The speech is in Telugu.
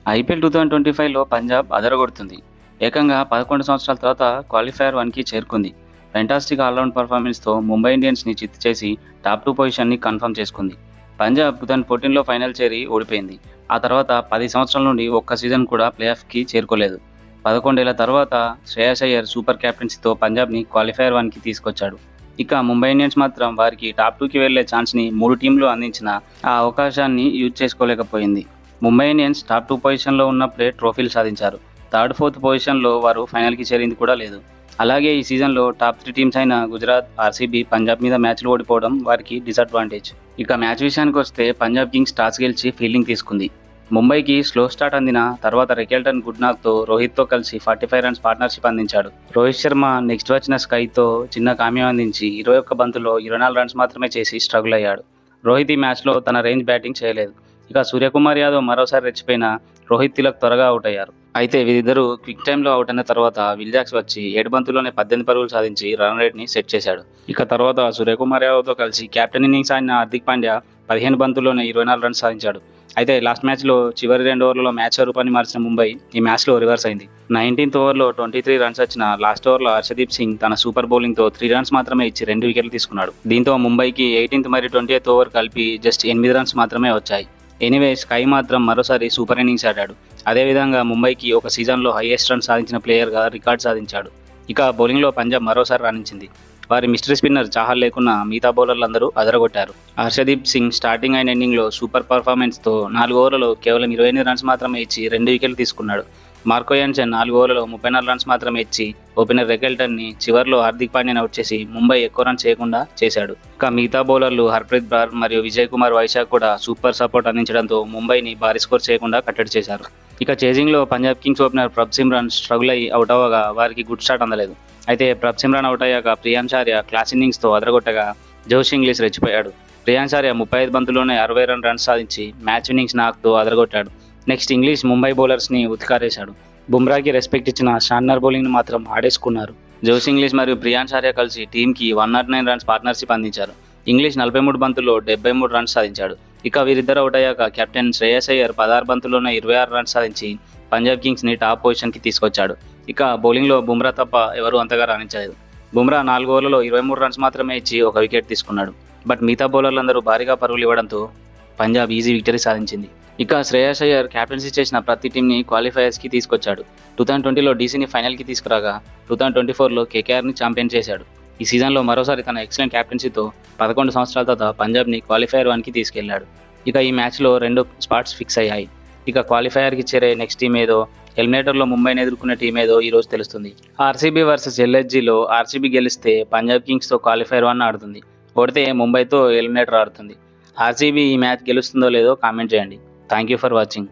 ఐపీఎల్ 2025లో పంజాబ్ అదరగొడుతుంది. ఏకంగా 11 సంవత్సరాల తర్వాత క్వాలిఫైయర్ 1కి చేరుకుంది. ఫెంటాస్టిక్ ఆల్రౌండ్ పర్ఫార్మెన్స్‌తో ముంబై ఇండియన్స్‌ని చిత్తు చేసి టాప్ 2 పొజిషన్‌ని కన్ఫర్మ్ చేసుకుంది. పంజాబ్ 2014లో ఫైనల్ చేరి ఓడిపోయింది. ఆ తర్వాత 10 సంవత్సరాల నుండి ఒక్క సీజన్ కూడా ప్లేఆఫ్‌కి చేరుకోలేదు. 11 ఏళ్ల తర్వాత శ్రేయస్ అయ్యర్ సూపర్ కెప్టెన్సీతో పంజాబ్‌ని క్వాలిఫైయర్ 1కి తీసుకొచ్చాడు. ఇక ముంబై ఇండియన్స్ మాత్రం వారికి టాప్ 2కి వెళ్లే ఛాన్స్‌ని 3 టీమ్‌లు అందించినా ఆ అవకాశాన్ని యూజ్ చేసుకోలేకపోయింది. ముంబై ఇండియన్స్ టాప్ 2 పొజిషన్‌లో ఉన్నప్పుడే ట్రోఫీలు సాధించారు. థర్డ్, ఫోర్త్ పొజిషన్‌లో వారు ఫైనల్‌కి చేరింది కూడా లేదు. అలాగే ఈ సీజన్‌లో టాప్ 3 టీమ్స్ అయిన గుజరాత్, ఆర్సీబీ, పంజాబ్ మీద మ్యాచ్‌లు ఓడిపోవడం వారికి డిసడ్వాంటేజ్. ఇక మ్యాచ్ విషయానికొస్తే పంజాబ్ కింగ్స్ టాస్ గెలిచి ఫీల్డింగ్ తీసుకుంది. ముంబైకి స్లో స్టార్ట్ అందిన తర్వాత రికెల్టన్ గుడ్నాక్‌తో రోహిత్‌తో కలిసి 45 రన్స్ పార్ట్నర్‌షిప్ అందించాడు. రోహిత్ శర్మ నెక్స్ట్ వచ్చిన స్కైతో చిన్న కామియో అందించి 21 బంతుల్లో 24 రన్స్ మాత్రమే చేసి స్ట్రగుల్ అయ్యాడు. రోహిత్ ఈ మ్యాచ్‌లో తన రేంజ్ బ్యాటింగ్ చేయలేదు. ఇక సూర్యకుమార్ యాదవ్ మరోసారి రెచ్చిపోయిన రోహిత్ తిలక్ త్వరగా అవుట్ అయ్యారు. అయితే వీరిద్దరూ క్విక్ టైంలో అవుట్ అయిన తర్వాత విల్ జాక్స్ వచ్చి 7 బంతుల్లోనే 18 పరుగులు సాధించి రన్ రేట్‌ని సెట్ చేశాడు. ఇక తర్వాత సూర్యకుమార్ యాదవ్‌తో కలిసి కెప్టెన్ ఇన్నింగ్స్ ఆడిన హార్దిక్ పాండ్యా 15 బంతుల్లోనే 24 రన్స్ సాధించాడు. అయితే లాస్ట్ మ్యాచ్‌లో చివరి 2 ఓవర్లలో మ్యాచ్ స్వరూపాన్ని మార్చిన ముంబై ఈ మ్యాచ్‌లో రివర్స్ అయింది. 19th ఓవర్లో 23 రన్స్ వచ్చిన లాస్ట్ ఓవర్లో హర్షదీప్ సింగ్ తన సూపర్ బౌలింగ్‌తో 3 రన్స్ మాత్రమే ఇచ్చి 2 వికెట్లు తీసుకున్నాడు. దీంతో ముంబైకి 18th మరియు 20th ఓవర్ కలిపి జస్ట్ 8 రన్స్ మాత్రమే వచ్చాయి. ఎనీవే స్కై మాత్రం మరోసారి సూపర్ ఇన్నింగ్స్ ఆడాడు. అదేవిధంగా ముంబైకి ఒక సీజన్లో హైయెస్ట్ రన్ సాధించిన ప్లేయర్గా రికార్డ్ సాధించాడు. ఇక బౌలింగ్లో పంజాబ్ మరోసారి రాణించింది. వారి మిస్టరీ స్పిన్నర్ చాహల్ లేకున్నా మిగతా బౌలర్లందరూ అదరగొట్టారు. హర్షదీప్ సింగ్ స్టార్టింగ్ అయిన ఇన్నింగ్లో సూపర్ పర్ఫార్మెన్స్తో 4 ఓవర్లలో కేవలం 28 రన్స్ మాత్రమే ఇచ్చి 2 వికెట్లు తీసుకున్నాడు. మార్కో యాన్సెన్ 4 ఓవర్లలో 34 రన్స్ మాత్రమే ఇచ్చి ఓపెనర్ రెకెల్టన్ని చివర్లో హార్దిక్ పాండ్యాని అవుట్ చేసి ముంబై ఎక్కువ రన్స్ చేయకుండా చేశాడు. ఇక మిగతా బౌలర్లు హర్ప్రీత్ బ్రార్ మరియు విజయ్ కుమార్ వైశాఖ్ కూడా సూపర్ సపోర్ట్ అందించడంతో ముంబైని భారీ స్కోర్ చేయకుండా కట్టడి చేశారు. ఇక చేజింగ్లో Punjab Kings opener Prabh Simran struggle అయి అవుట్ అవ్వగా వారికి గుడ్ స్టార్ట్ అందలేదు. అయితే ప్రభ్ సిమ్రాన్ అవుట్ అయ్యాక ప్రియాంశార్య క్లాస్ ఇన్నింగ్స్తో అదరగొట్టగా జోష్ ఇంగ్లీష్ రెచ్చిపోయాడు. ప్రియాంశార్య 35 బంతుల్లోనే 62 రన్స్ సాధించి మ్యాచ్ విన్నింగ్స్ నాక్తో అదరగొట్టాడు. నెక్స్ట్ ఇంగ్లీష్ ముంబై బౌలర్స్ని ఉతికారేశాడు. బుమ్రాకి రెస్పెక్ట్ ఇచ్చిన షాన్నర్ బౌలింగ్ను మాత్రం ఆడేసుకున్నారు. జోష్ ఇంగ్లీష్ మరియు ప్రియాంశార్య కలిసి టీంకి 109 రన్స్ పార్ట్నర్షిప్ అందించారు. ఇంగ్లీష్ 43 బంతుల్లో 73 రన్స్ సాధించాడు. ఇక వీరిద్దరు అవుట్ అయ్యాక కెప్టెన్ శ్రేయస్ అయ్యర్ 16 బంతుల్లోనే 26 రన్స్ సాధించి పంజాబ్ కింగ్స్ని టాప్ పొజిషన్కి తీసుకొచ్చాడు. ఇక బౌలింగ్లో బుమ్రా తప్ప ఎవరూ అంతగా రాణించలేదు. బుమ్రా 4 ఓవర్లలో 23 రన్స్ మాత్రమే ఇచ్చి ఒక వికెట్ తీసుకున్నాడు. బట్ మిగతా బౌలర్లందరూ భారీగా పరుగులు ఇవ్వడంతో పంజాబ్ ఈజీ విక్టరీ సాధించింది. ఇక శ్రేయస్ అయ్యర్ క్యాప్టెన్సీ చేసిన ప్రతి టీంని క్వాలిఫైయర్స్కి తీసుకొచ్చాడు. 2020లో డీసీని ఫైనల్కి తీసుకురాగా 2024లో కేకేఆర్ని ఛాంపియన్ చేశాడు. ఈ సీజన్లో మరోసారి తన ఎక్సలెంట్ క్యాప్టెన్సీతో 11 సంవత్సరాల తర్వాత పంజాబ్ని క్వాలిఫైయర్ 1కి తీసుకెళ్లాడు. ఇక ఈ మ్యాచ్లో 2 స్పాట్స్ ఫిక్స్ అయ్యాయి. ఇక క్వాలిఫైయర్కి చేరే నెక్స్ట్ టీం ఏదో, ఎలిమినేటర్లో ముంబైని ఎదుర్కొనే టీం ఏదో ఈ రోజు తెలుస్తుంది. ఆర్సీబీ వర్సెస్ ఎల్ఎస్జీలో ఆర్సీబీ గెలిస్తే పంజాబ్ కింగ్స్తో క్వాలిఫైయర్ 1 ఆడుతుంది. ఓడితే ముంబైతో ఎలిమినేటర్ ఆడుతుంది. ఆర్సీబీ ఈ మ్యాచ్ గెలుస్తుందో లేదో కామెంట్ చేయండి. Thank you for watching.